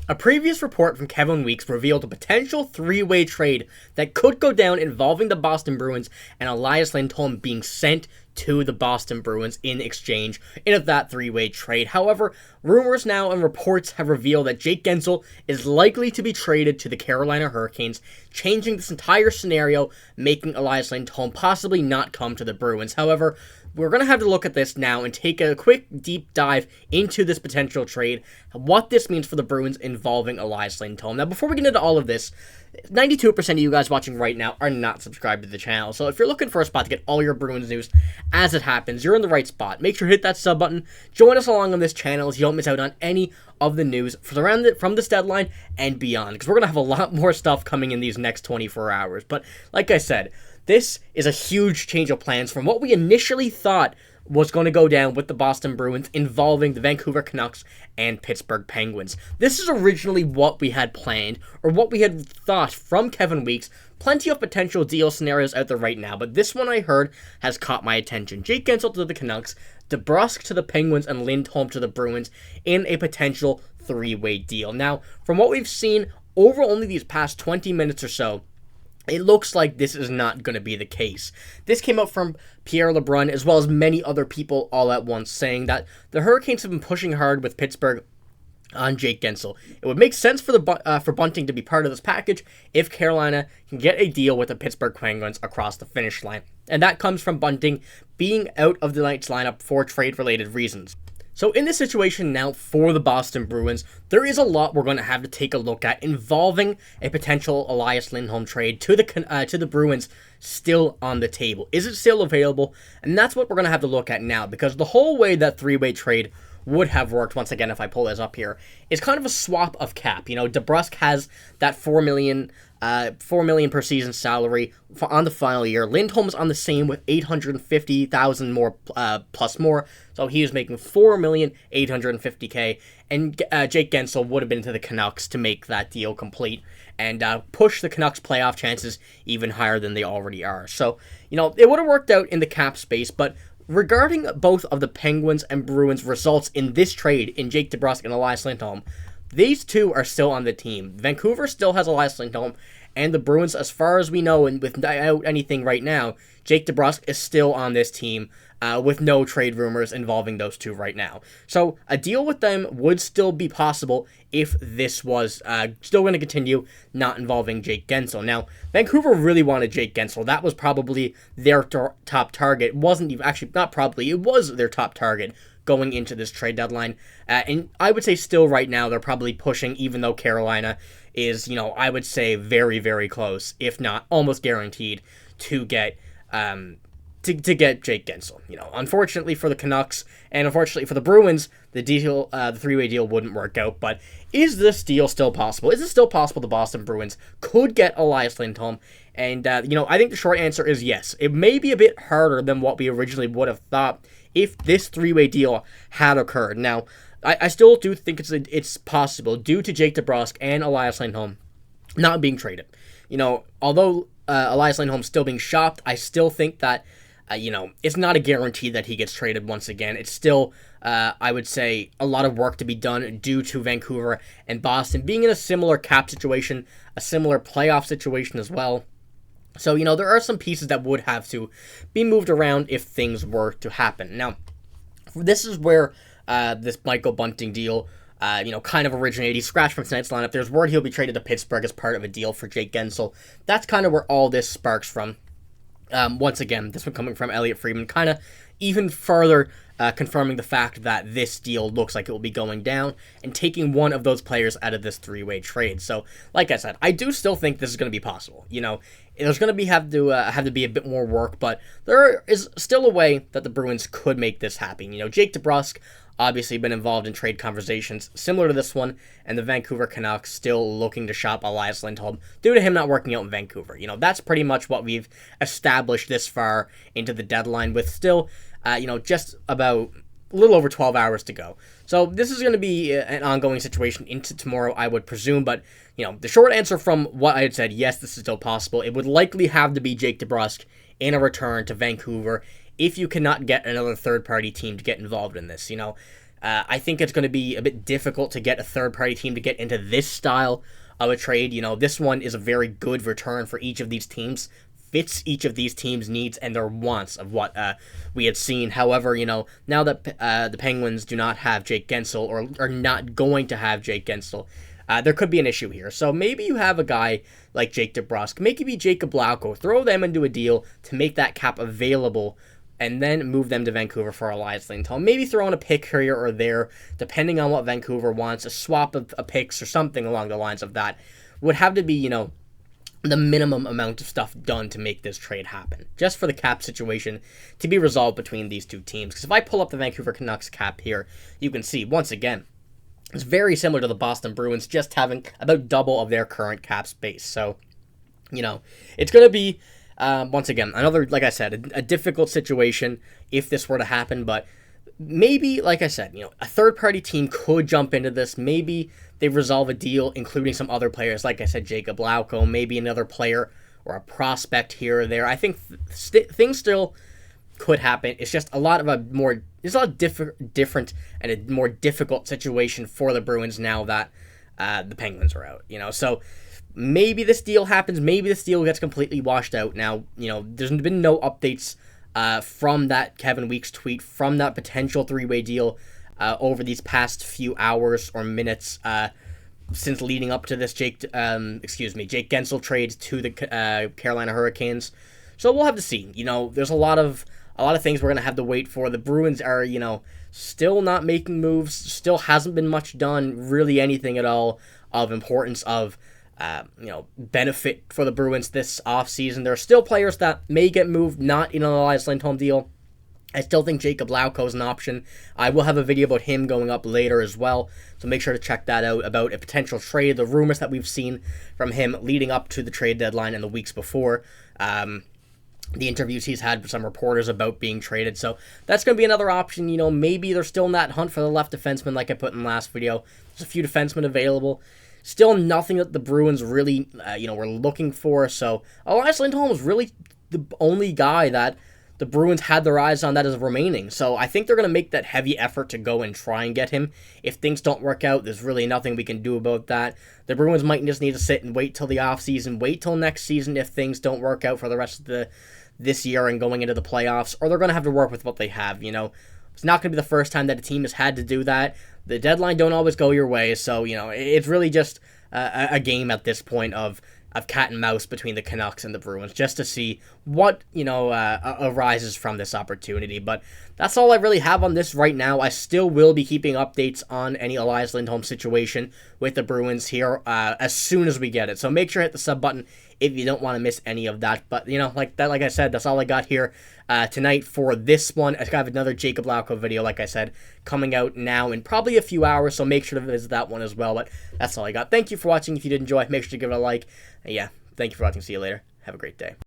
A previous report from Kevin Weeks revealed a potential three-way trade that could go down involving the Boston Bruins and Elias Lindholm being sent to the Boston Bruins in exchange in that three-way trade. However, rumors now and reports have revealed that Jake Guentzel is likely to be traded to the Carolina Hurricanes, changing this entire scenario, making Elias Lindholm possibly not come to the Bruins. However, we're going to have to look at this now and take a quick deep dive into this potential trade, what this means for the Bruins involving Elias Lindholm. Now, before we get into all of this, 92% of you guys watching right now are not subscribed to the channel. So if you're looking for a spot to get all your Bruins news as it happens, you're in the right spot. Make sure to hit that sub button. Join us along on this channel so you don't miss out on any of the news from this deadline and beyond, because we're going to have a lot more stuff coming in these next 24 hours. But like I said, this is a huge change of plans from what we initially thought was going to go down with the Boston Bruins involving the Vancouver Canucks and Pittsburgh Penguins. This is originally what we had planned, or what we had thought from Kevin Weeks. Plenty of potential deal scenarios out there right now, but this one I heard has caught my attention. Jake Guentzel to the Canucks, DeBrusk to the Penguins, and Lindholm to the Bruins in a potential three-way deal. Now, from what we've seen over only these past 20 minutes or so, it looks like this is not going to be the case. This came out from Pierre LeBrun as well as many other people all at once, saying that the Hurricanes have been pushing hard with Pittsburgh on Jake Guentzel. It would make sense for Bunting to be part of this package if Carolina can get a deal with the Pittsburgh Penguins across the finish line. And that comes from Bunting being out of the night's lineup for trade-related reasons. So in this situation now for the Boston Bruins, there is a lot we're going to have to take a look at involving a potential Elias Lindholm trade to the Bruins still on the table. Is it still available? And that's what we're going to have to look at now, because the whole way that three-way trade would have worked, once again, if I pull this up here, is kind of a swap of cap. You know, DeBrusk has that $4 million per season salary on the final year. Lindholm's on the same with $850,000 more plus more, so he is making $4,850,000. And Jake Guentzel would have been to the Canucks to make that deal complete and push the Canucks' playoff chances even higher than they already are. So, you know, it would have worked out in the cap space, but regarding both of the Penguins and Bruins results in this trade in Jake DeBrusk and Elias Lindholm, these two are still on the team. Vancouver still has Elias Lindholm, and the Bruins, as far as we know, and without anything right now, Jake DeBrusk is still on this team with no trade rumors involving those two right now. So a deal with them would still be possible if this was still going to continue, not involving Jake Guentzel. Now, Vancouver really wanted Jake Guentzel. That was probably their top target. It wasn't even, actually, not probably, it was their top target going into this trade deadline. And I would say still right now they're probably pushing, even though Carolina is, you know, I would say very, very close, if not almost guaranteed, to get to get Jake Guentzel. You know, unfortunately for the Canucks and unfortunately for the Bruins, the deal, the three-way deal wouldn't work out. But is this deal still possible? Is it still possible the Boston Bruins could get Elias Lindholm? And, you know, I think the short answer is yes. It may be a bit harder than what we originally would have thought if this three-way deal had occurred. Now, I still do think it's possible due to Jake DeBrusk and Elias Lindholm not being traded. You know, although Elias Lindholm still being shopped, I still think that, you know, it's not a guarantee that he gets traded once again. It's still, I would say, a lot of work to be done due to Vancouver and Boston being in a similar cap situation, a similar playoff situation as well. So, you know, there are some pieces that would have to be moved around if things were to happen. Now, this is where this Michael Bunting deal, you know, kind of originated. He scratched from tonight's lineup. There's word he'll be traded to Pittsburgh as part of a deal for Jake Guentzel. That's kind of where all this sparks from. Once again, this one coming from Elliot Friedman, kind of even further confirming the fact that this deal looks like it will be going down and taking one of those players out of this three-way trade. So, like I said, I do still think this is going to be possible. You know, there's going to have to be a bit more work, but there is still a way that the Bruins could make this happen. You know, Jake DeBrusk obviously been involved in trade conversations similar to this one, and the Vancouver Canucks still looking to shop Elias Lindholm due to him not working out in Vancouver. You know, that's pretty much what we've established this far into the deadline, with still, you know, just about a little over 12 hours to go. So this is going to be an ongoing situation into tomorrow, I would presume, but, you know, the short answer from what I had said, yes, this is still possible. It would likely have to be Jake DeBrusk in a return to Vancouver if you cannot get another third-party team to get involved in this. You know, I think it's going to be a bit difficult to get a third-party team to get into this style of a trade. This one is a very good return for each of these teams, fits each of these teams' needs and their wants of what we had seen. However, now that the Penguins do not have Jake Guentzel, or are not going to have Jake Guentzel, there could be an issue here. So maybe you have a guy like Jake DeBrusk, maybe Jake DeBrusk, throw them into a deal to make that cap available, and then move them to Vancouver for Elias Lindholm. Maybe throw in a pick here or there, depending on what Vancouver wants, a swap of picks or something along the lines of that. Would have to be, the minimum amount of stuff done to make this trade happen, just for the cap situation to be resolved between these two teams. Because if I pull up the Vancouver Canucks cap here, you can see, once again, it's very similar to the Boston Bruins, just having about double of their current cap space. So, it's going to be, once again, another, like I said, a difficult situation if this were to happen. But maybe, like I said, a third-party team could jump into this. Maybe they resolve a deal, including some other players, like I said, Jacob Lauko, maybe another player or a prospect here or there. I think things still could happen. It's just it's a lot different and a more difficult situation for the Bruins now that the Penguins are out. So maybe this deal happens. Maybe this deal gets completely washed out. Now, there's been no updates from that Kevin Weeks tweet, from that potential three-way deal over these past few hours or minutes since leading up to this Jake Guentzel trade to the Carolina Hurricanes. So we'll have to see. There's a lot of things we're gonna have to wait for. The Bruins are, still not making moves. Still hasn't been much done, really anything at all of importance of benefit for the Bruins this offseason. There are still players that may get moved, not in an Elias Lindholm deal. I still think Jacob Lauko is an option. I will have a video about him going up later as well, so make sure to check that out, about a potential trade, the rumors that we've seen from him leading up to the trade deadline and the weeks before, the interviews he's had with some reporters about being traded. So that's going to be another option. Maybe they're still in that hunt for the left defenseman like I put in the last video. There's a few defensemen available. Still nothing that the Bruins really, were looking for. So Elias Lindholm was really the only guy that the Bruins had their eyes on that is remaining. So I think they're going to make that heavy effort to go and try and get him. If things don't work out, there's really nothing we can do about that. The Bruins might just need to sit and wait till the offseason, wait till next season if things don't work out for the rest of this year and going into the playoffs, or they're going to have to work with what they have. It's not going to be the first time that a team has had to do that. The deadline don't always go your way, so, it's really just a game at this point of cat and mouse between the Canucks and the Bruins, just to see what, arises from this opportunity. But that's all I really have on this right now. I still will be keeping updates on any Elias Lindholm situation with the Bruins here as soon as we get it. So make sure to hit the sub button if you don't want to miss any of that. But, like I said, that's all I got here tonight for this one. I have another Jacob Lauko video, like I said, coming out now in probably a few hours, so make sure to visit that one as well. But that's all I got. Thank you for watching. If you did enjoy, make sure to give it a like. Yeah, thank you for watching. See you later. Have a great day.